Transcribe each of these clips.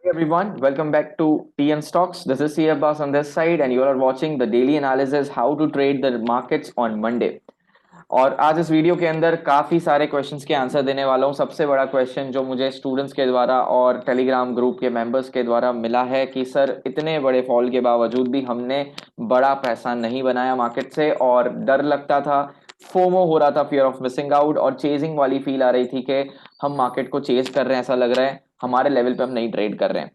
Hey everyone, welcome back to TN Stocks. This is CF Boss on this side, and you are watching the daily analysis how to trade the markets on Monday. और आज इस video के अंदर काफी सारे questions के answer देने वाला हूँ। सबसे बड़ा क्वेश्चन जो मुझे स्टूडेंट्स के द्वारा और टेलीग्राम ग्रुप के मेंबर्स के द्वारा मिला है कि सर इतने बड़े फॉल के बावजूद भी हमने बड़ा पैसा नहीं बनाया मार्केट से, और डर लगता था, फोमो हो रहा था, फियर ऑफ मिसिंग आउट, और चेजिंग वाली फील आ रही थी कि हम मार्केट को चेज कर रहे हैं, ऐसा लग रहा है हमारे लेवल पे हम नहीं ट्रेड कर रहे हैं।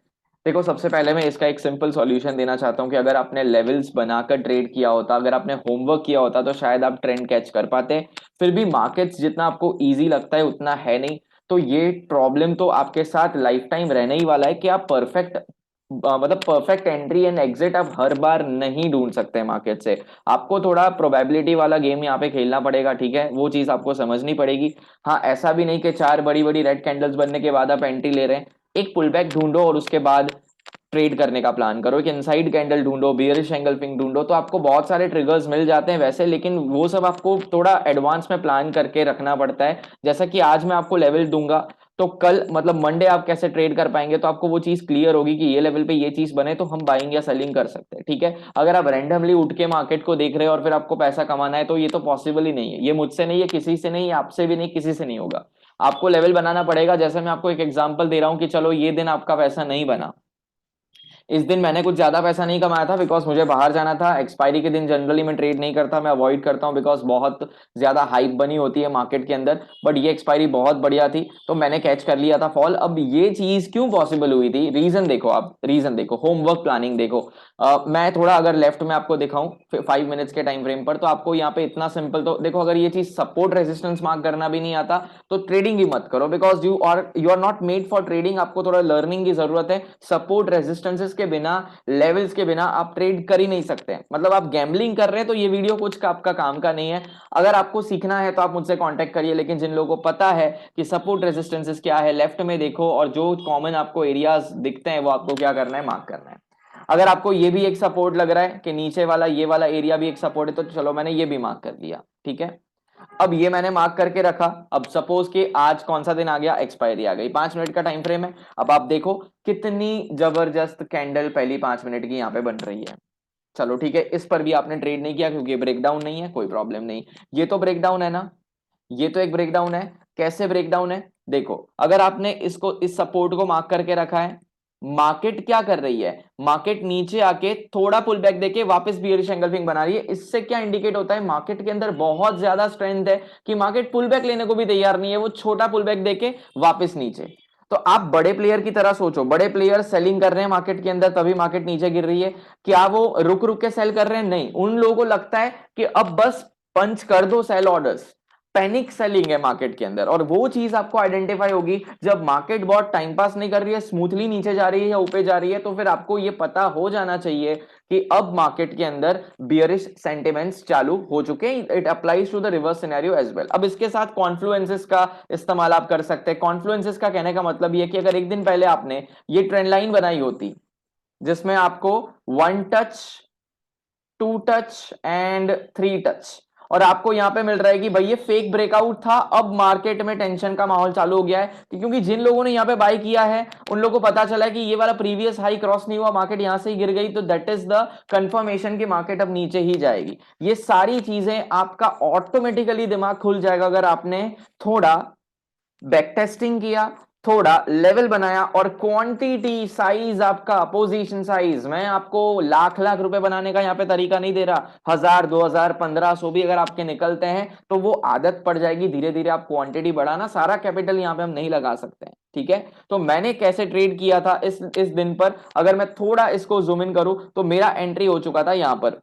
देखो, सबसे पहले मैं इसका एक सिंपल सॉल्यूशन देना चाहता हूं कि अगर आपने लेवल्स बनाकर ट्रेड किया होता, अगर आपने होमवर्क किया होता, तो शायद आप ट्रेंड कैच कर पाते। फिर भी मार्केट्स जितना आपको इजी लगता है उतना है नहीं। तो ये प्रॉब्लम तो आपके साथ लाइफ टाइम रहने ही वाला है कि आप परफेक्ट मतलब परफेक्ट एंट्री एंड एग्जिट आप हर बार नहीं ढूंढ सकते मार्केट से। आपको थोड़ा प्रोबेबिलिटी वाला गेम यहाँ पे खेलना पड़ेगा, ठीक है, वो चीज आपको समझनी पड़ेगी। हाँ, ऐसा भी नहीं कि चार बड़ी बड़ी रेड कैंडल्स बनने के बाद आप एंट्री ले रहे हैं। एक पुल बैक ढूंढो और उसके बाद ट्रेड करने का प्लान करो। एक इनसाइड कैंडल ढूंढो, बियरिश एंगल्फिंग ढूंढो, तो आपको बहुत सारे ट्रिगर्स मिल जाते हैं वैसे, लेकिन वो सब आपको थोड़ा एडवांस में प्लान करके रखना पड़ता है। जैसा कि आज मैं आपको लेवल दूंगा, तो कल मतलब मंडे आप कैसे ट्रेड कर पाएंगे, तो आपको वो चीज क्लियर होगी कि ये लेवल पे ये चीज बने तो हम बाइंग या सेलिंग कर सकते हैं, ठीक है। अगर आप रैंडमली उठ के मार्केट को देख रहे हो और फिर आपको पैसा कमाना है, तो ये तो पॉसिबल ही नहीं है। ये मुझसे नहीं है, किसी से नहीं, आपसे भी नहीं, किसी से नहीं होगा। आपको लेवल बनाना पड़ेगा। जैसे मैं आपको एक एग्जांपल दे रहा हूं कि चलो ये दिन आपका पैसा नहीं बना, इस दिन मैंने कुछ ज्यादा पैसा नहीं कमाया था बिकॉज मुझे बाहर जाना था। एक्सपायरी के दिन जनरली मैं ट्रेड नहीं करता, मैं अवॉइड करता हूं बिकॉज बहुत ज्यादा हाइप बनी होती है मार्केट के अंदर। बट ये एक्सपायरी बहुत बढ़िया थी तो मैंने कैच कर लिया था फॉल। अब ये चीज क्यों पॉसिबल हुई थी, रीजन देखो, आप रीजन देखो, होमवर्क प्लानिंग देखो। मैं थोड़ा अगर लेफ्ट में आपको दिखाऊं 5 मिनट्स के टाइम फ्रेम पर, तो आपको यहाँ पे इतना सिंपल तो देखो, अगर ये चीज सपोर्ट रेजिस्टेंस मार्क करना भी नहीं आता तो ट्रेडिंग ही मत करो, because you are not made for trading. आपको थोड़ा लर्निंग की जरूरत है। सपोर्ट रेजिस्टेंसेस के बिना, लेवल्स के बिना आप ट्रेड कर ही नहीं सकते। मतलब आप गैम्बलिंग कर रहे हैं तो ये वीडियो कुछ का आपका काम का नहीं है। अगर आपको सीखना है तो आप मुझसे कांटेक्ट करिए, लेकिन जिन लोगों को पता है कि सपोर्ट रेजिस्टेंसेस क्या है, लेफ्ट में देखो और जो कॉमन आपको एरियाज दिखते हैं वो आपको क्या करना है, मार्क करना है। अगर आपको ये भी एक सपोर्ट लग रहा है कि नीचे वाला ये वाला एरिया भी एक सपोर्ट है, तो चलो मैंने ये भी मार्क कर दिया, ठीक है। अब ये मैंने मार्क करके रखा। अब सपोज कि आज कौन सा दिन आ गया, एक्सपायरी आ गई, 5 मिनट का टाइम फ्रेम है। अब आप देखो कितनी जबरदस्त कैंडल पहली 5 मिनट की यहाँ पे बन रही है। चलो ठीक है, इस पर भी आपने ट्रेड नहीं किया क्योंकि ब्रेकडाउन नहीं है, कोई प्रॉब्लम नहीं। ये तो ब्रेकडाउन है ना, ये तो एक ब्रेकडाउन है। कैसे ब्रेकडाउन है देखो, अगर आपने इसको, इस सपोर्ट को मार्क करके रखा है, मार्केट क्या कर रही है, मार्केट नीचे आके थोड़ा पुल बैक देके वापस बियरिश एंगल्फिंग बना रही है। इससे क्या इंडिकेट होता है, मार्केट के अंदर बहुत ज्यादा स्ट्रेंथ है कि मार्केट पुल बैक लेने को भी तैयार नहीं है, वो छोटा पुल बैक देके वापस नीचे। तो आप बड़े प्लेयर की तरह सोचो, बड़े प्लेयर सेलिंग कर रहे हैं मार्केट के अंदर तभी मार्केट नीचे गिर रही है। क्या वो रुक रुक के सेल कर रहे हैं? नहीं, उन लोगों को लगता है कि अब बस पंच कर दो सेल ऑर्डर्स। पैनिक सेलिंग है मार्केट के अंदर, और वो चीज आपको आइडेंटिफाई होगी जब मार्केट बहुत टाइम पास नहीं कर रही है, स्मूथली नीचे जा रही है या ऊपर जा रही है, तो फिर आपको ये पता हो जाना चाहिए कि अब मार्केट के अंदर बियरिश सेंटिमेंट्स चालू हो चुके हैं। It applies to the reverse scenario as well. अब इसके साथ कॉन्फ्लुएंसेस का इस्तेमाल आप कर सकते हैं। कॉन्फ्लुएंसेस का कहने का मतलब ये है कि अगर एक दिन पहले आपने ये ट्रेंड लाइन बनाई होती जिसमें आपको 1 टच, 2 टच एंड 3 टच, और आपको यहां पे मिल रहा है कि भाई ये फेक ब्रेकआउट था, अब मार्केट में टेंशन का माहौल चालू हो गया है, क्योंकि जिन लोगों ने यहां पे बाय किया है उन लोगों को पता चला है कि ये वाला प्रीवियस हाई क्रॉस नहीं हुआ, मार्केट यहां से ही गिर गई, तो दैट इज द कंफर्मेशन कि मार्केट अब नीचे ही जाएगी। ये सारी चीजें आपका ऑटोमेटिकली दिमाग खुल जाएगा अगर आपने थोड़ा बैक टेस्टिंग किया, थोड़ा लेवल बनाया, और क्वांटिटी साइज आपका, पोजीशन साइज, मैं आपको लाख लाख रुपए बनाने का यहां पे तरीका नहीं दे रहा। 1000, 2000, 1500 भी अगर आपके निकलते हैं तो वो आदत पड़ जाएगी, धीरे धीरे आप क्वांटिटी बढ़ाना, सारा कैपिटल यहां पे हम नहीं लगा सकते हैं, ठीक है। तो मैंने कैसे ट्रेड किया था इस दिन पर, अगर मैं थोड़ा इसको जूम इन करूं तो मेरा एंट्री हो चुका था यहां पर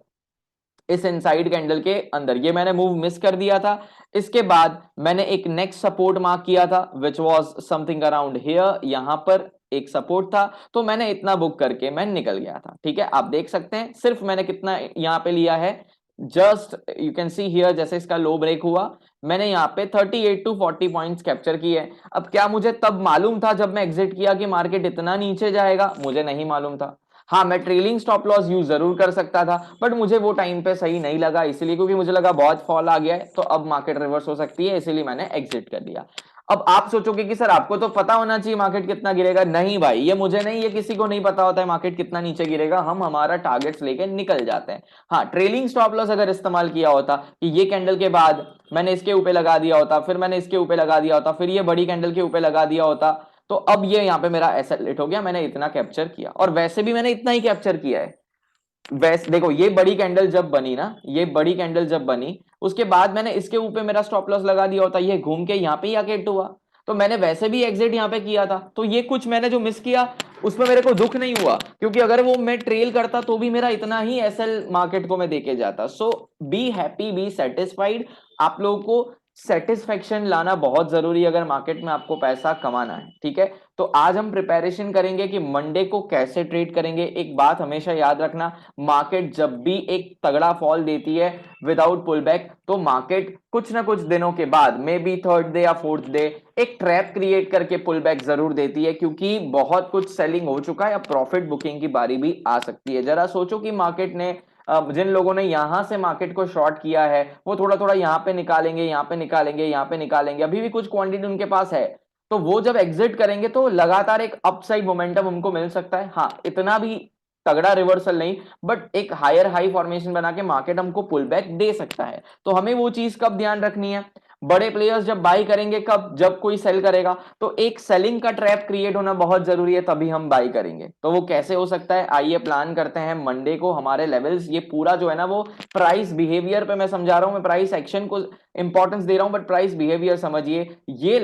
इस इनसाइड कैंडल के अंदर, ये मैंने मूव मिस कर दिया था। इसके बाद मैंने एक नेक्स्ट सपोर्ट मार्क किया था which was something around here, यहां पर एक सपोर्ट था, तो मैंने इतना बुक करके मैं निकल गया था, ठीक है। आप देख सकते हैं सिर्फ मैंने कितना यहां पे लिया है, just you can see here, जैसे इसका लो ब्रेक हुआ मैंने यहाँ पे 38 to 40 पॉइंट्स कैप्चर किए। अब क्या मुझे तब मालूम था जब मैं एग्जिट किया कि मार्केट इतना नीचे जाएगा? मुझे नहीं मालूम था। हाँ, मैं ट्रेलिंग स्टॉप लॉस यूज जरूर कर सकता था, बट मुझे वो टाइम पे सही नहीं लगा, इसलिए क्योंकि मुझे लगा बहुत फॉल आ गया है तो अब मार्केट रिवर्स हो सकती है, इसीलिए मैंने एग्जिट कर दिया। अब आप सोचोगे कि सर आपको तो पता होना चाहिए मार्केट कितना गिरेगा। नहीं भाई, ये मुझे नहीं, ये किसी को नहीं पता होता है मार्केट कितना नीचे गिरेगा। हम हमारा टारगेट्स लेके निकल जाते हैं। हाँ, ट्रेलिंग स्टॉप लॉस अगर इस्तेमाल किया होता कि ये कैंडल के बाद मैंने इसके ऊपर लगा दिया होता, फिर मैंने इसके ऊपर लगा दिया होता, फिर ये बड़ी कैंडल के ऊपर लगा दिया होता, तो अब ये यहाँ पे मेरा एसेट लेट हो गया, मैंने इतना कैप्चर किया। और वैसे भी मैंने इतना ही कैप्चर किया है। वैसे देखो, ये बड़ी कैंडल जब बनी ना, ये बड़ी कैंडल जब बनी, उसके बाद मैंने इसके ऊपर मेरा स्टॉप लॉस लगा दिया होता, ये घूम के यहाँ पे ही आके हिट हुआ, तो मैंने वैसे भी एग्जिट यहाँ पे किया था। तो ये कुछ मैंने जो मिस किया उसमें मेरे को दुख नहीं हुआ, क्योंकि अगर वो मैं ट्रेल करता तो भी मेरा इतना ही एसएल मार्केट को मैं देके जाता। सो बी हैप्पी, बी सेटिस्फाइड। आप लोगों को सेटिस्फेक्शन लाना बहुत जरूरी है अगर मार्केट में आपको पैसा कमाना है, ठीक है। तो आज हम प्रिपरेशन करेंगे कि मंडे को कैसे ट्रेड करेंगे। एक बात हमेशा याद रखना, मार्केट जब भी एक तगड़ा फॉल देती है विदाउट पुल बैक, तो मार्केट कुछ ना कुछ दिनों के बाद, मे बी थर्ड डे या फोर्थ डे, एक ट्रैप क्रिएट करके पुल बैक जरूर देती है, क्योंकि बहुत कुछ सेलिंग हो चुका है। अब प्रॉफिट बुकिंग की बारी भी आ सकती है। जरा सोचो कि मार्केट ने जिन लोगों ने यहां से मार्केट को शॉर्ट किया है, वो थोड़ा थोड़ा यहाँ पे निकालेंगे, यहाँ पे निकालेंगे, यहाँ पे निकालेंगे, अभी भी कुछ क्वांटिटी उनके पास है, तो वो जब एग्जिट करेंगे तो लगातार एक अपसाइड मोमेंटम हमको मिल सकता है। हाँ, इतना भी तगड़ा रिवर्सल नहीं, बट एक हायर हाई फॉर्मेशन बना के मार्केट हमको पुल बैक दे सकता है। तो हमें वो चीज कब ध्यान रखनी है, बड़े प्लेयर्स जब बाई करेंगे, कब, जब कोई सेल करेगा, तो एक सेलिंग का ट्रैप क्रिएट होना बहुत जरूरी है, तभी हम बाई करेंगे। तो वो कैसे हो सकता है, आइए प्लान करते हैं। मंडे को हमारे लेवल्स, ये पूरा जो है ना वो प्राइस बिहेवियर पे मैं समझा रहा हूं, मैं प्राइस एक्शन को इंपॉर्टेंस दे रहा हूं, बट प्राइस बिहेवियर समझिए। ये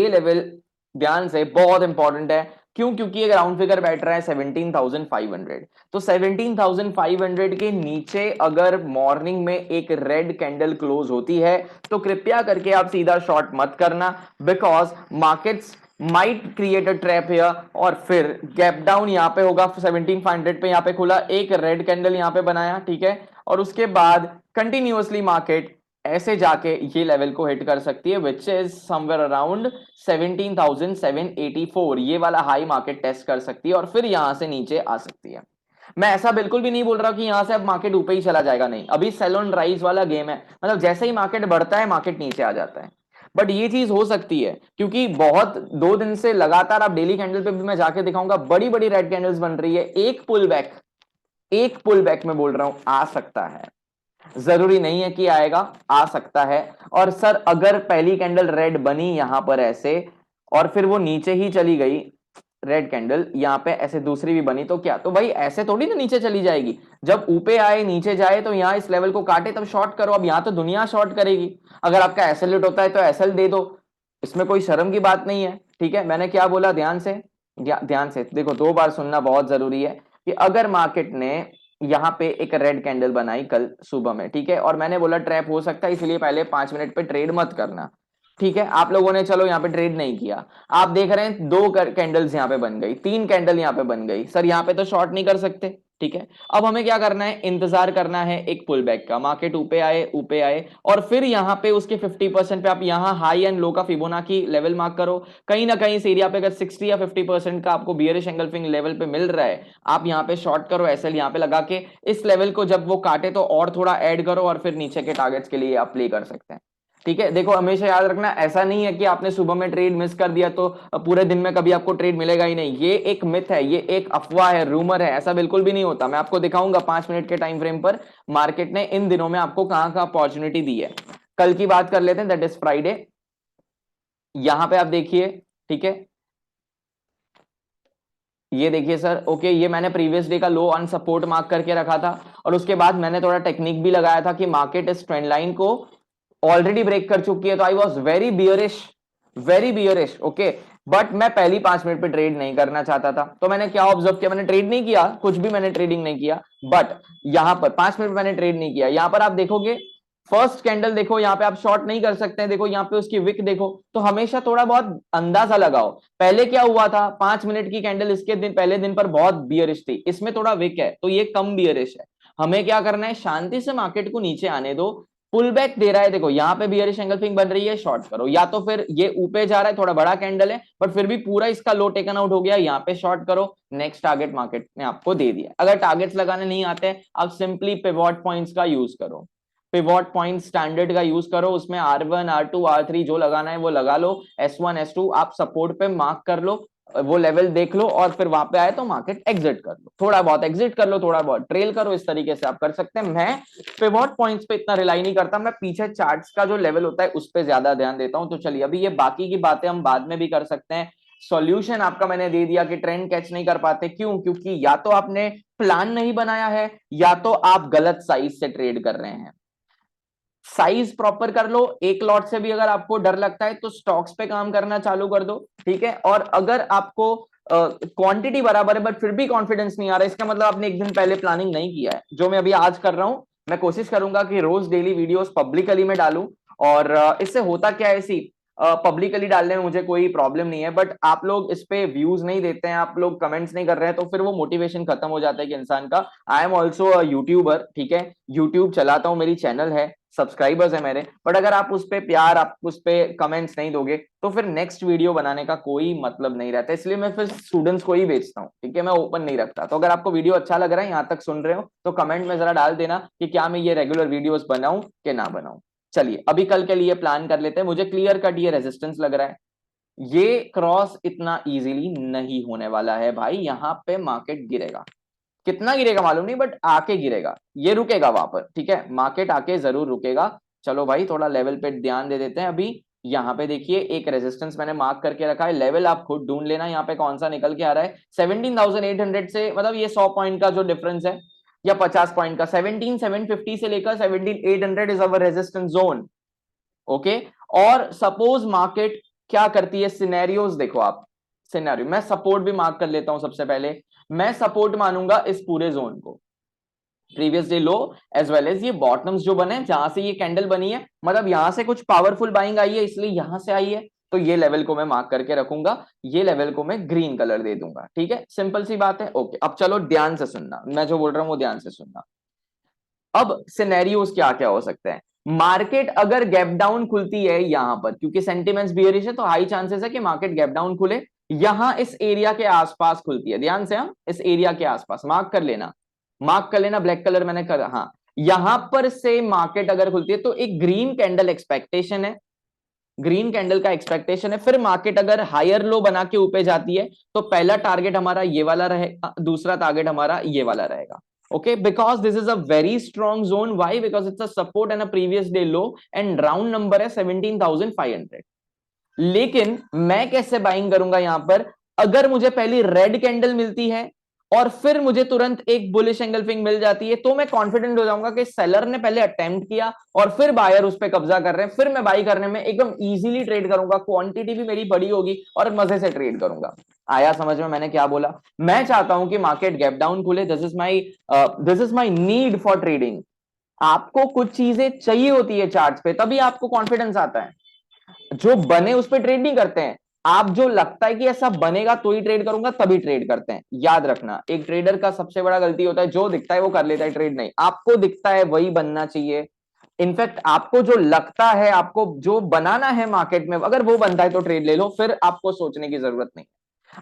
लेवल ध्यान से बहुत इंपॉर्टेंट है। क्यों? क्योंकि एक राउंड फिगर बैठ रहा है 17,500। तो 17,500 के नीचे अगर मॉर्निंग में एक रेड कैंडल क्लोज होती है, तो कृपया करके आप सीधा शॉर्ट मत करना, because markets might create a trap here, और फिर गैप डाउन यहां पे होगा 17,500 पे, यहां पे खुला, एक रेड कैंडल यहां पे बनाया, ठीक है, और उसके बाद कंटिन्यूअसली मार्केट ऐसे जाके ये लेवल को हिट कर सकती है, विच इज समवेयर अराउंड 17,784। ये वाला हाई मार्केट टेस्ट कर सकती है और फिर यहां से नीचे आ सकती है। मैं ऐसा बिल्कुल भी नहीं बोल रहा कि यहां से अब मार्केट ऊपर ही चला जाएगा, नहीं, अभी सेल ऑन राइज वाला गेम है, मतलब जैसे ही मार्केट बढ़ता है मार्केट नीचे आ जाता है। बट ये चीज हो सकती है, क्योंकि बहुत 2 दिन से लगातार, आप डेली कैंडल पे भी मैं जाके दिखाऊंगा, बड़ी बड़ी रेड कैंडल्स बन रही है। एक पुल बैक में बोल रहा हूं आ सकता है, जरूरी नहीं है कि आएगा, आ सकता है। और सर अगर पहली कैंडल रेड बनी यहां पर ऐसे, और फिर वो नीचे ही चली गई, रेड कैंडल यहां पे ऐसे दूसरी भी बनी, तो क्या, तो भाई ऐसे थोड़ी ना नीचे चली जाएगी। जब ऊपर आए नीचे जाए तो यहां इस लेवल को काटे तब शॉर्ट करो। अब यहां तो दुनिया शॉर्ट करेगी, अगर आपका एसएल हिट होता है तो एसएल दे दो, इसमें कोई शर्म की बात नहीं है, ठीक है। मैंने क्या बोला, ध्यान से, ध्यान से देखो, 2 बार सुनना बहुत जरूरी है, कि अगर मार्केट ने यहां पे एक रेड कैंडल बनाई कल सुबह में, ठीक है, और मैंने बोला ट्रैप हो सकता है, इसलिए पहले 5 मिनट पे ट्रेड मत करना, ठीक है। आप लोगों ने चलो यहाँ पे ट्रेड नहीं किया, आप देख रहे हैं 2 कैंडल्स यहाँ पे बन गई, 3 कैंडल यहाँ पे बन गई, सर यहाँ पे तो शॉर्ट नहीं कर सकते, ठीक है। अब हमें क्या करना है, इंतजार करना है एक पुल बैक का, मार्केट ऊपर आए, और फिर यहाँ पे उसके 50% पे आप यहाँ हाई एंड लो का फिबोनाची लेवल मार्क करो। कहीं ना कहीं इस एरिया पे अगर 60 या 50% का आपको बियरिश एंगल्फिंग लेवल पे मिल रहा है, आप यहाँ पे शॉर्ट करो, एसएल यहाँ पे लगा के, इस लेवल को जब वो काटे तो और थोड़ा ऐड करो, और फिर नीचे के टारगेट्स के लिए आप प्ले कर सकते हैं, ठीक है। देखो हमेशा याद रखना, ऐसा नहीं है कि आपने सुबह में ट्रेड मिस कर दिया तो पूरे दिन में कभी आपको ट्रेड मिलेगा ही नहीं। ये एक मिथ है, ये एक अफवाह है, रूमर है, ऐसा बिल्कुल भी नहीं होता। मैं आपको दिखाऊंगा 5 मिनट के टाइम फ्रेम पर मार्केट ने इन दिनों में आपको कहां कहां अपॉर्चुनिटी दी है। कल की बात कर लेते हैं, दैट इज फ्राइडे। यहां पे आप देखिए, ठीक है, ये देखिए सर, ओके, ये मैंने प्रीवियस डे का लो ऑन सपोर्ट मार्क करके रखा था, और उसके बाद मैंने थोड़ा टेक्निक भी लगाया था कि मार्केट इस ट्रेंड लाइन को ऑलरेडी ब्रेक कर चुकी है, तो I was very bearish, okay. But मैं पहली 5 मिनट पे ट्रेड नहीं करना चाहता था, तो मैंने क्या ऑब्जर्व किया, मैंने ट्रेड नहीं किया, कुछ भी मैंने ट्रेडिंग नहीं किया, बट यहां पर 5 मिनट मैंने ट्रेड नहीं किया। यहां पर आप देखोगे फर्स्ट कैंडल, देखो यहाँ पे आप शॉर्ट नहीं कर सकते हैं, देखो यहाँ पे उसकी विक देखो, तो हमेशा थोड़ा बहुत अंदाजा लगाओ। पहले क्या हुआ था, 5 मिनट की कैंडल इसके दिन, पहले दिन पर बहुत बियरिश थी, इसमें थोड़ा विक है, तो ये कम बियरिश है। हमें क्या करना है, शांति से मार्केट को नीचे आने दो, पुल बैक दे रहा है, देखो यहाँ पे बियरिश एंगल्फिंग बन रही है, शॉर्ट करो, या तो फिर ये ऊपर जा रहा है, थोड़ा बड़ा कैंडल है, बट फिर भी पूरा इसका लो टेकन आउट हो गया, यहाँ पे शॉर्ट करो, नेक्स्ट टारगेट मार्केट ने आपको दे दिया। अगर टारगेट्स लगाने नहीं आते, आप सिंपली पिवट पॉइंट्स का यूज करो। पिवॉट पॉइंट स्टैंडर्ड का यूज करो, उसमें R1 R2 R3 जो लगाना है वो लगा लो, S1 S2 आप सपोर्ट पे मार्क कर लो, वो लेवल देख लो और फिर वहां पे आए तो मार्केट एग्जिट कर लो, थोड़ा बहुत एग्जिट कर लो, थोड़ा बहुत ट्रेल करो, इस तरीके से आप कर सकते हैं। मैं पिवॉट पॉइंट्स पे इतना रिलाई नहीं करता, मैं पीछे चार्ट्स का जो लेवल होता है उस पर ज्यादा ध्यान देता हूं। तो चलिए अभी ये बाकी की बातें हम बाद में भी कर सकते हैं। सॉल्यूशन आपका मैंने दे दिया कि ट्रेंड कैच नहीं कर पाते, क्यों? क्योंकि या तो आपने प्लान नहीं बनाया है या तो आप गलत साइज से ट्रेड कर रहे हैं। साइज प्रॉपर कर लो, एक लॉट से भी अगर आपको डर लगता है तो स्टॉक्स पे काम करना चालू कर दो, ठीक है। और अगर आपको क्वांटिटी बराबर है बट फिर भी कॉन्फिडेंस नहीं आ रहा है, इसका मतलब आपने एक दिन पहले प्लानिंग नहीं किया है, जो मैं अभी आज कर रहा हूं। मैं कोशिश करूंगा कि रोज डेली वीडियोस पब्लिकली में डालूं, और इससे होता क्या है, इसी पब्लिकली डालने में मुझे कोई प्रॉब्लम नहीं है, बट आप लोग इस पे व्यूज नहीं देते हैं, आप लोग कमेंट्स नहीं कर रहे हैं, तो फिर वो मोटिवेशन खत्म हो जाता है कि इंसान का। I am also a YouTuber, ठीक है, यूट्यूब चलाता हूं, मेरी चैनल है, सब्सक्राइबर्स है मेरे, बट अगर आप उस पे प्यार, आप उस पे कमेंट्स नहीं दोगे तो फिर नेक्स्ट वीडियो बनाने का कोई मतलब नहीं रहता, इसलिए मैं फिर स्टूडेंट्स को ही भेजता हूँ, ठीक है, मैं ओपन नहीं रखता। तो अगर आपको वीडियो अच्छा लग रहा है, यहाँ तक सुन रहे हो, तो कमेंट में जरा डाल देना कि क्या मैं ये रेगुलर वीडियोस बनाऊं कि ना बनाऊं। चलिए अभी कल के लिए प्लान कर लेते हैं। मुझे क्लियर कट ये रेजिस्टेंस लग रहा है, ये क्रॉस इतना इजीली नहीं होने वाला है भाई, यहाँ पे मार्केट गिरेगा, कितना गिरेगा मालूम नहीं, बट आके गिरेगा, ये रुकेगा वहां पर, ठीक है, मार्केट आके जरूर रुकेगा। चलो भाई थोड़ा लेवल पे ध्यान दे देते हैं। अभी यहाँ पे देखिए एक रेजिस्टेंस मैंने मार्क करके रखा है, लेवल आप खुद ढूंढ लेना यहाँ पे कौन सा निकल के आ रहा है। 17,800 से, मतलब ये 100 पॉइंट का जो डिफरेंस है या 50 पॉइंट का, 17,750 से लेकर 17,800 is our resistance zone, okay. और सपोज मार्केट क्या करती है, सिनेरियोज देखो आप, सिनेरियो मैं सपोर्ट भी मार्क कर लेता हूं। सबसे पहले मैं सपोर्ट मानूंगा इस पूरे जोन को, previous day low as well as ये बॉटम्स जो बने, जहां से ये कैंडल बनी है, मतलब यहां से कुछ पावरफुल बाइंग आई है इसलिए यहां से आई है, तो ये लेवल को मैं मार्क करके रखूंगा, ये लेवल को मैं ग्रीन कलर दे दूंगा, ठीक है, सिंपल सी बात है। ओके अब चलो ध्यान से सुनना, मैं जो बोल रहा हूं वो ध्यान से सुनना। अब सिनेरियोज क्या क्या हो सकते हैं, मार्केट अगर गैप डाउन खुलती है यहां पर, क्योंकि सेंटिमेंट्स बियरिश है तो हाई चांसेस है कि मार्केट गैप डाउन खुले, यहां इस एरिया के आसपास खुलती है, ध्यान से, हम इस एरिया के आसपास मार्क कर लेना, मार्क कर लेना, ब्लैक कलर मैंने कर, हाँ, यहां पर से मार्केट अगर खुलती है तो एक ग्रीन कैंडल एक्सपेक्टेशन है, ग्रीन कैंडल का एक्सपेक्टेशन है। फिर मार्केट अगर हायर लो बना के ऊपर जाती है तो पहला टारगेट हमारा ये वाला रहेगा, दूसरा टारगेट हमारा ये वाला रहेगा, okay, because this is a very strong zone. Why? Because it's a support and a previous day low and round number है 17,500। लेकिन मैं कैसे बाइंग करूंगा यहां पर, अगर मुझे पहली रेड कैंडल मिलती है और फिर मुझे तुरंत एक बुलिश एंगल्फिंग मिल जाती है, तो मैं कॉन्फिडेंट हो जाऊंगा कि सेलर ने पहले अटेम्प्ट किया और फिर बायर उस पर कब्जा कर रहे हैं, फिर मैं बाई करने में एकदम इजीली ट्रेड करूंगा, क्वांटिटी भी मेरी बड़ी होगी और मजे से ट्रेड करूंगा। आया समझ में मैंने क्या बोला? मैं चाहता हूं कि मार्केट गैप डाउन खुले, this is my need for trading. आपको कुछ चीजें चाहिए होती है चार्ट पे, तभी आपको कॉन्फिडेंस आता है, जो बने उस पर ट्रेड नहीं करते हैं। आप जो लगता है कि ऐसा बनेगा तो ही ट्रेड करूंगा तभी ट्रेड करते हैं, याद रखना, एक ट्रेडर का सबसे बड़ा गलती होता है जो दिखता है वो कर लेता है, ट्रेड नहीं, आपको दिखता है वही बनना चाहिए। इनफैक्ट आपको जो लगता है, आपको जो बनाना है मार्केट में, अगर वो बनता है तो ट्रेड ले लो, फिर आपको सोचने की जरूरत नहीं।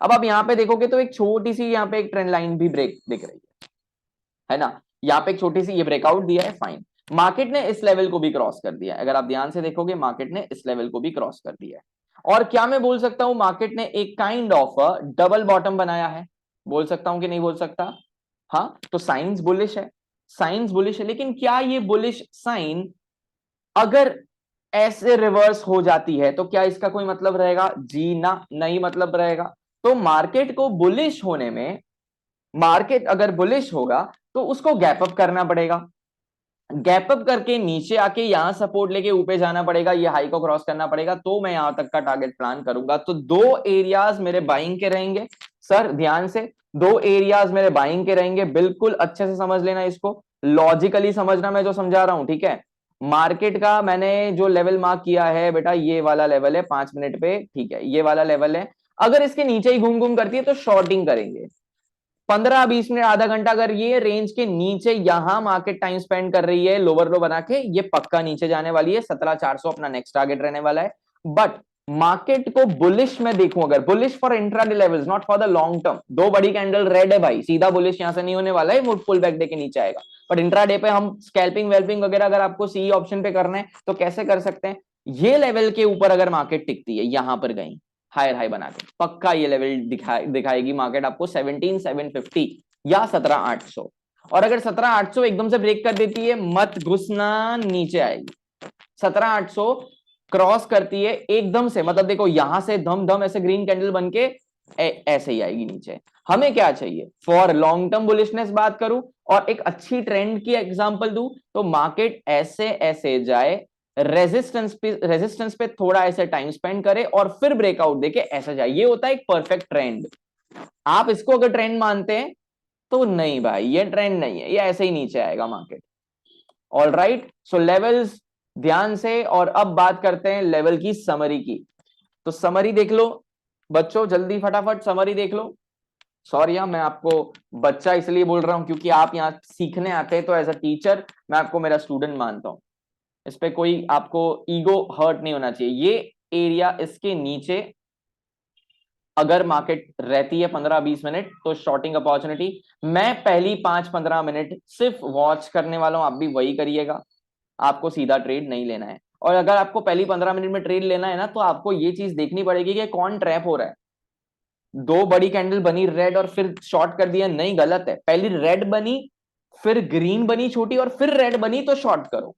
अब आप यहाँ पे देखोगे तो एक छोटी सी यहाँ पे एक ट्रेंड लाइन भी ब्रेक दिख रही है ना, यहाँ पे एक छोटी सी ये ब्रेकआउट दिया है, फाइन, मार्केट ने इस लेवल को भी क्रॉस कर दिया है, अगर आप ध्यान से देखोगे मार्केट ने इस लेवल को भी क्रॉस कर दिया है। और क्या मैं बोल सकता हूं मार्केट ने एक काइंड ऑफ डबल बॉटम बनाया है, बोल सकता हूं कि नहीं बोल सकता? हाँ, तो साइंस बुलिश है, साइंस बुलिश है, लेकिन क्या ये बुलिश साइन अगर ऐसे रिवर्स हो जाती है तो क्या इसका कोई मतलब रहेगा? जी ना, नहीं मतलब रहेगा। तो मार्केट को बुलिश होने में, मार्केट अगर बुलिश होगा तो उसको गैप अप करना पड़ेगा, गैप अप करके नीचे आके यहां सपोर्ट लेके ऊपर जाना पड़ेगा, ये हाई को क्रॉस करना पड़ेगा, तो मैं यहां तक का टारगेट प्लान करूंगा। तो दो एरियाज मेरे बाइंग के रहेंगे सर, ध्यान से, दो एरियाज मेरे बाइंग के रहेंगे, बिल्कुल अच्छे से समझ लेना इसको, लॉजिकली समझना मैं जो समझा रहा हूं, ठीक है। मार्केट का मैंने जो लेवल मार्क किया है बेटा, ये वाला लेवल है 5 मिनट पे, ठीक है, ये वाला लेवल है, अगर इसके नीचे ही घूम घूम करती है तो शॉर्टिंग करेंगे, 15-20 मिनट आधा घंटा, अगर ये रेंज के नीचे यहां मार्केट टाइम स्पेंड कर रही है लोअर लो बना के, ये पक्का नीचे जाने वाली है, 17,400 अपना नेक्स्ट टारगेट रहने वाला है। बट मार्केट को बुलिश में देखूं, अगर bullish for intraday levels, not for the long term, दो बड़ी कैंडल रेड है भाई, सीधा बुलिश यहां से नहीं होने वाला है, वो पुल बैक देके नीचे आएगा। बट इंट्राडे पे हम स्कैल्पिंग वेल्पिंग वगैरह अगर आपको सी ऑप्शन पे करना है तो कैसे कर सकते हैं, ये लेवल के ऊपर अगर मार्केट टिकती है, यहां पर गई हायर हाई बना के, पक्का ये लेवल दिखाएगी मार्केट आपको 17,750 या 17,800। और अगर 17,800 एकदम से ब्रेक कर देती है, मत घुसना, नीचे आएगी। 17,800 क्रॉस करती है एकदम से, मतलब देखो यहां से धम धम ऐसे ग्रीन कैंडल बन के ऐसे ही आएगी नीचे। हमें क्या चाहिए, फॉर लॉन्ग टर्म बुलिशनेस बात करूं और एक अच्छी ट्रेंड की एग्जांपल दूं, तो मार्केट ऐसे ऐसे जाए, रेजिस्टेंस पे थोड़ा ऐसे टाइम स्पेंड करे और फिर ब्रेकआउट देके ऐसा जाए, ये होता है एक परफेक्ट ट्रेंड। आप इसको अगर ट्रेंड मानते हैं तो नहीं भाई, ये ट्रेंड नहीं है, ये ऐसे ही नीचे आएगा market. All right, so levels ध्यान से। और अब बात करते हैं लेवल की समरी की। तो समरी देख लो बच्चों, जल्दी फटाफट समरी देख लो। सॉरी मैं आपको बच्चा इसलिए बोल रहा हूं क्योंकि आप यहाँ सीखने आते हैं, तो एज अ टीचर मैं आपको मेरा स्टूडेंट मानता हूं। इस पे कोई आपको ईगो हर्ट नहीं होना चाहिए। ये एरिया इसके नीचे अगर मार्केट रहती है 15-20 मिनट तो शॉर्टिंग अपॉर्चुनिटी। मैं पहली 5-15 मिनट सिर्फ वॉच करने वाला हूं, आप भी वही करिएगा। आपको सीधा ट्रेड नहीं लेना है। और अगर आपको पहली 15 मिनट में ट्रेड लेना है ना, तो आपको ये चीज देखनी पड़ेगी कि कौन ट्रैप हो रहा है। दो बड़ी कैंडल बनी रेड और फिर शॉर्ट कर दिया, नहीं, गलत है। पहली रेड बनी, फिर ग्रीन बनी छोटी और फिर रेड बनी तो शॉर्ट करो।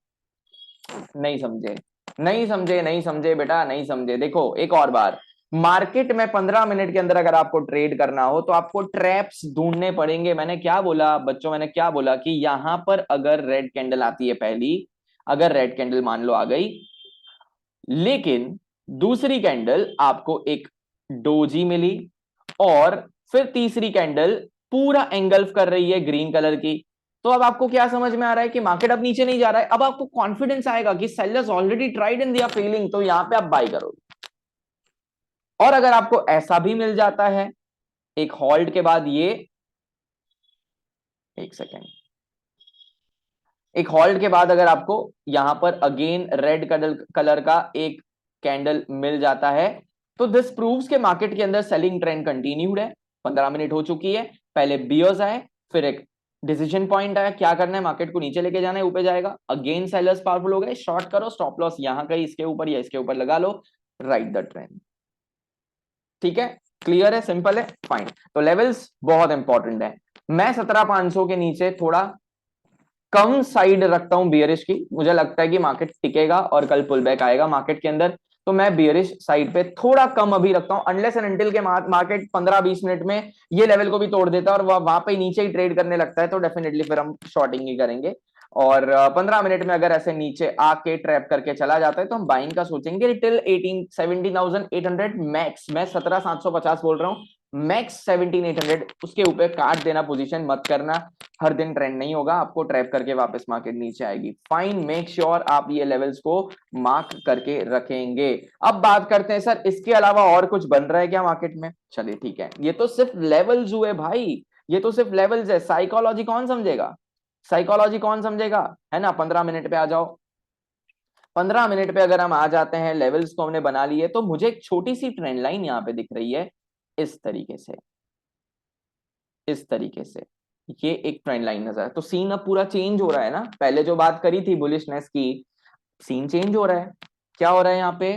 नहीं समझे, नहीं समझे, नहीं समझे बेटा, नहीं समझे। देखो एक और बार, मार्केट में 15 मिनट के अंदर अगर आपको ट्रेड करना हो तो आपको ट्रैप्स ढूंढने पड़ेंगे। मैंने क्या बोला बच्चों, मैंने क्या बोला कि यहां पर अगर रेड कैंडल आती है पहली, अगर रेड कैंडल मान लो आ गई, लेकिन दूसरी कैंडल आपको एक डोजी मिली और फिर तीसरी कैंडल पूरा एंगल्फ कर रही है ग्रीन कलर की, तो अब आपको क्या समझ में आ रहा है कि मार्केट अब नीचे नहीं जा रहा है। अब आपको कॉन्फिडेंस आएगा कि sellers already tried in their feeling, तो यहां पे आप बाय करोगे। और अगर आपको ऐसा भी मिल जाता है एक हॉल्ट के बाद, ये एक सेकेंड, एक हॉल्ट के बाद अगर आपको यहां पर अगेन रेड कलर का एक कैंडल मिल जाता है, तो दिस प्रूव्स के मार्केट के अंदर सेलिंग ट्रेंड कंटिन्यूड है। 15 मिनट हो चुकी है, पहले बियर्स आए, फिर एक डिसीजन पॉइंट आया, क्या करना है, मार्केट को नीचे लेके जाना है, ऊपर जाएगा, अगेन सेलर्स पावरफुल हो गए, शॉर्ट करो, स्टॉप लॉस यहां कहीं इसके ऊपर या इसके ऊपर लगा लो, राइट द ट्रेंड। ठीक है, क्लियर है, सिंपल है, फाइन। तो लेवल्स बहुत इंपॉर्टेंट है। मैं 17,500 के नीचे थोड़ा कम साइड रखता हूं बियरिश की। मुझे लगता है कि मार्केट टिकेगा और कल पुल बैक आएगा मार्केट के अंदर, तो मैं बियरिश साइड पे थोड़ा कम अभी रखता हूं, अनलेस एंड अनटिल के मार्केट 15-20 मिनट में ये लेवल को भी तोड़ देता है और वहां पे नीचे ही ट्रेड करने लगता है, तो डेफिनेटली फिर हम शॉर्टिंग ही करेंगे। और 15 मिनट में अगर ऐसे नीचे आके ट्रैप करके चला जाता है तो हम बाइंग का सोचेंगे टिल 17,800 मैक्स। मैं 17,750 बोल रहा हूँ, मैक्स 17,800, उसके ऊपर काट देना पोजीशन, मत करना। हर दिन ट्रेंड नहीं होगा, आपको ट्रैप करके वापस मार्केट नीचे आएगी। फाइन, मेक श्योर आप ये लेवल्स को मार्क करके रखेंगे। अब बात करते हैं सर इसके अलावा और कुछ बन रहा है क्या मार्केट में। चलिए ठीक है, ये तो सिर्फ लेवल्स हुए भाई, ये तो सिर्फ लेवल्स है। साइकोलॉजी कौन समझेगा, साइकोलॉजी कौन समझेगा, है ना। 15 मिनट पे आ जाओ। 15 मिनट पे अगर हम आ जाते हैं, लेवल्स को हमने बना लिए, तो मुझे एक छोटी सी ट्रेंड लाइन यहाँ पे दिख रही है, इस तरीके से, इस तरीके से ये एक ट्रेंड लाइन नजर है। तो सीन अब पूरा चेंज हो रहा है ना, पहले जो बात करी थी बुलिशनेस की, सीन चेंज हो रहा है। क्या हो रहा है यहाँ पे,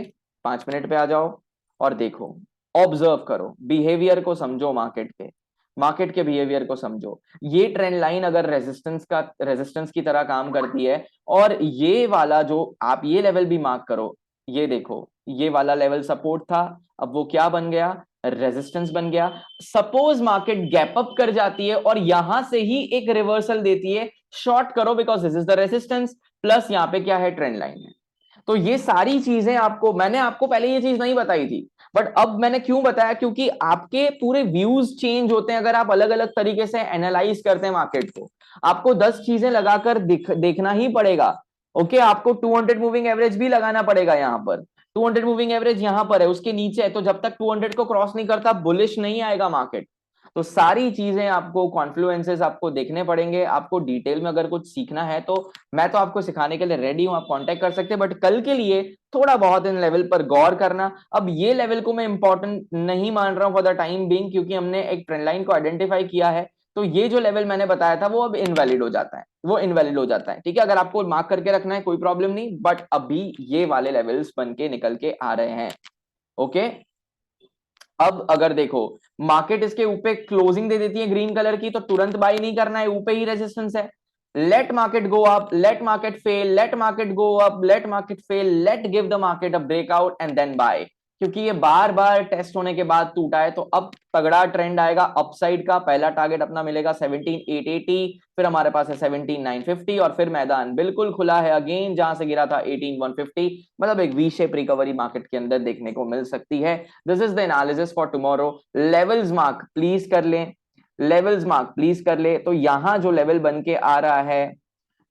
5 मिनट पे आ जाओ और देखो, ऑब्जर्व करो, बिहेवियर को समझो, मार्केट के, मार्केट के बिहेवियर को समझो। ये ट्रेंड लाइन अगर रेजिस्टेंस की तरह काम करती है, और ये वाला जो आप ये लेवल भी मार्क करो, ये देखो, ये वाला लेवल सपोर्ट था, अब वो क्या बन गया, रेजिस्टेंस बन गया। सपोज मार्केट गैप अप कर जाती है और यहां से ही एक रिवर्सल देती है, शॉर्ट करो, because this is the resistance, plus यहाँ पे क्या है, ट्रेंड लाइन है। तो ये सारी चीजें आपको, मैंने आपको पहले ये चीज नहीं बताई थी, बट अब मैंने क्यों बताया, क्योंकि आपके पूरे व्यूज चेंज होते हैं अगर आप अलग अलग तरीके से एनालाइज करते हैं मार्केट को। आपको 10 चीजें लगाकर देखना ही पड़ेगा। ओके, आपको 200 मूविंग एवरेज भी लगाना पड़ेगा। यहां पर 200 मूविंग एवरेज यहां पर है, उसके नीचे है, तो जब तक 200 को क्रॉस नहीं करता बुलिश नहीं आएगा मार्केट। तो सारी चीजें आपको, कॉन्फ्लुएंसेस आपको देखने पड़ेंगे। आपको डिटेल में अगर कुछ सीखना है तो मैं तो आपको सिखाने के लिए रेडी हूं, आप कांटेक्ट कर सकते हैं, बट कल के लिए थोड़ा बहुत इन लेवल पर गौर करना। अब ये लेवल को मैं इंपॉर्टेंट नहीं मान रहा हूं फॉर द टाइम बीइंग, क्योंकि हमने एक ट्रेंड लाइन को आइडेंटिफाई किया है, तो ये जो लेवल मैंने बताया था वो अब इनवैलिड हो जाता है, वो इनवैलिड हो जाता है। ठीक है, अगर आपको मार्क करके रखना है कोई प्रॉब्लम नहीं, बट अभी ये वाले लेवल्स बन के निकल के आ रहे हैं। ओके, अब अगर देखो मार्केट इसके ऊपर क्लोजिंग दे देती है ग्रीन कलर की, तो तुरंत बाई नहीं करना है, ऊपर ही रेजिस्टेंस है। Let market go up, let market fail, let market go up, let market fail, let give the market a breakout and then buy. क्योंकि ये बार बार टेस्ट होने के बाद टूटा है, तो अब तगड़ा ट्रेंड आएगा अपसाइड का। पहला टारगेट अपना मिलेगा 17,880, फिर हमारे पास है 17,950, और फिर मैदान बिल्कुल खुला है अगेन जहां से गिरा था 18,150। मतलब एक वी शेप रिकवरी मार्केट के अंदर देखने को मिल सकती है। This is the analysis for tomorrow. Levels mark please कर लें, लेवल्स मार्क प्लीज कर ले। तो यहां जो लेवल बन के आ रहा है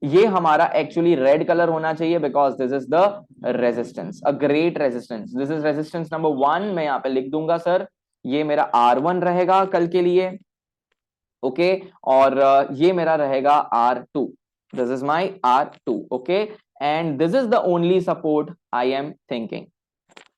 ये हमारा एक्चुअली रेड कलर होना चाहिए, because this is the resistance, a great resistance. This is resistance number 1, मैं यहां पे लिख दूंगा सर, ये मेरा R1 रहेगा कल के लिए। ओके, और ये मेरा रहेगा R2, this is my R2। Okay, and this is the only support I am thinking,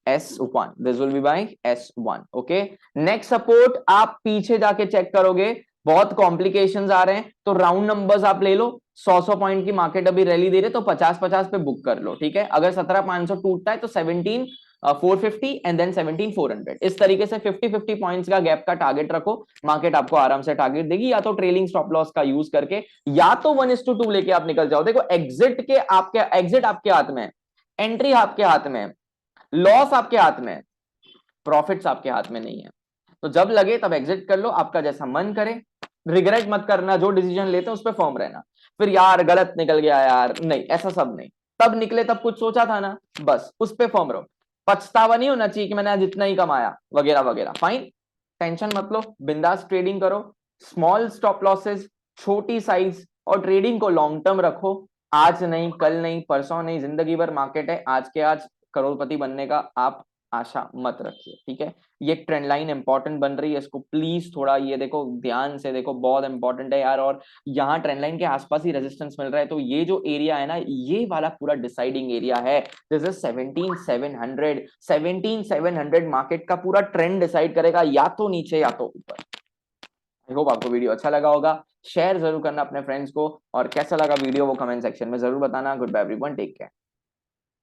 S1, this will be by S1। Okay, next support आप पीछे जाके चेक करोगे, बहुत कॉम्प्लिकेशंस आ रहे हैं, तो राउंड नंबर्स आप ले लो। 100 पॉइंट की मार्केट अभी रैली दे रहे, तो 50-50 पे बुक कर लो। ठीक है, अगर 17,500 टूटता है तो 17,450 एंड देन 17,400, इस तरीके से 50-50 पॉइंट्स का गैप का टारगेट रखो। मार्केट आपको आराम से टारगेट देगी, या तो ट्रेलिंग स्टॉप लॉस का यूज करके, या तो 1:2 लेके आप निकल जाओ। देखो एग्जिट आपके हाथ में, एंट्री आपके हाथ में, लॉस आपके हाथ में, प्रॉफिट्स आपके हाथ में नहीं है। तो जब लगे तब एग्जिट कर लो, आपका जैसा मन करे। रिग्रेट मत करना, जो डिसीजन लेते हैं उस पर फर्म रहना। फिर यार गलत निकल गया यार, नहीं, ऐसा सब नहीं। तब निकले तब कुछ सोचा था ना, बस उस पर फर्म रहो। पछतावा नहीं होना चाहिए कि मैंने आज इतना ही कमाया वगैरह वगैरह। फाइन, टेंशन मत लो, बिंदास ट्रेडिंग करो, स्मॉल स्टॉप लॉसेस, छोटी साइज, और ट्रेडिंग को लॉन्ग टर्म रखो। आज नहीं, कल नहीं, परसों नहीं, जिंदगी भर मार्केट है, आज के आज करोड़पति बनने का आप आशा मत रखिए। ठीक है, ये ट्रेंड लाइन इंपॉर्टेंट बन रही है, इसको प्लीज थोड़ा ये देखो, ध्यान से देखो, बहुत इंपॉर्टेंट है यार। और यहाँ ट्रेंड लाइन के आसपास ही रेजिस्टेंस मिल रहा है, तो ये जो एरिया है ना, ये वाला पूरा डिसाइडिंग एरिया है। दिस इज 17,700, 17,700 मार्केट का पूरा ट्रेंड डिसाइड करेगा, या तो नीचे या तो ऊपर। आई होप आपको वीडियो अच्छा लगा होगा, शेयर जरूर करना अपने फ्रेंड्स को, और कैसा लगा वीडियो वो कमेंट सेक्शन में जरूर बताना। Good bye everyone, take care.